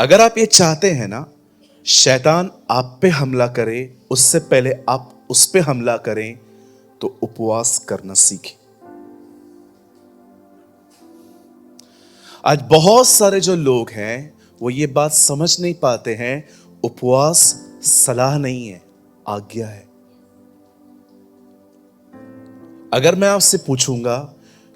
अगर आप ये चाहते हैं ना, शैतान आप पे हमला करे उससे पहले आप उस पे हमला करें, तो उपवास करना सीखें। आज बहुत सारे जो लोग हैं वो ये बात समझ नहीं पाते हैं, उपवास सलाह नहीं है, आज्ञा है। अगर मैं आपसे पूछूंगा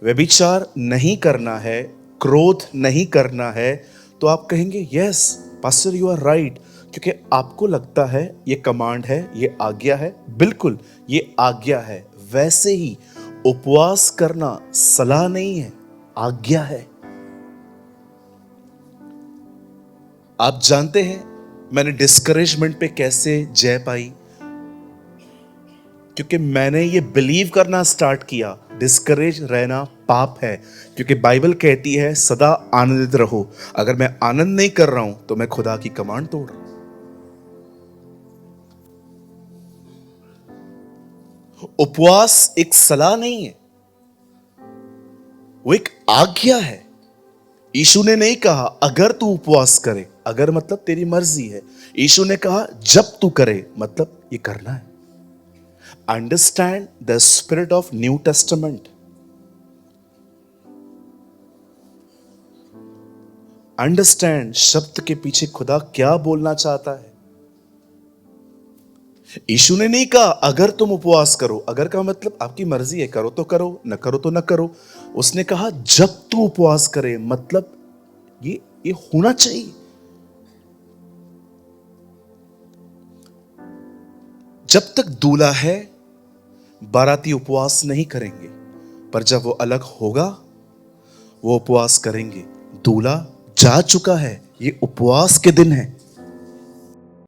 व्यभिचार नहीं करना है, क्रोध नहीं करना है, तो आप कहेंगे yes pastor you are right, क्योंकि आपको लगता है ये कमांड है, ये आज्ञा है। बिल्कुल ये आज्ञा है। वैसे ही उपवास करना सलाह नहीं है, आज्ञा है। आप जानते हैं मैंने डिस्करेजमेंट पे कैसे जय पाई? क्योंकि मैंने ये बिलीव करना स्टार्ट किया डिस्करेज रहना पाप है, क्योंकि बाइबल कहती है सदा आनंदित रहो। अगर मैं आनंद नहीं कर रहा हूं तो मैं खुदा की कमांड तोड़ रहा हूं। उपवास एक सलाह नहीं है, वो एक आज्ञा है। यीशु ने नहीं कहा अगर तू उपवास करे, अगर मतलब तेरी मर्जी है। यीशु ने कहा जब तू करे, मतलब ये करना है। Understand the spirit of new testament. Understand शब्द के पीछे खुदा क्या बोलना चाहता है। यीशु ने नहीं कहा अगर तुम उपवास करो, अगर का मतलब आपकी मर्जी है, करो तो करो, न करो तो न करो। उसने कहा जब तू उपवास करे, मतलब ये होना चाहिए। जब तक दूल्हा है बाराती उपवास नहीं करेंगे, पर जब वो अलग होगा वो उपवास करेंगे। दूल्हा जा चुका है, ये उपवास के दिन है।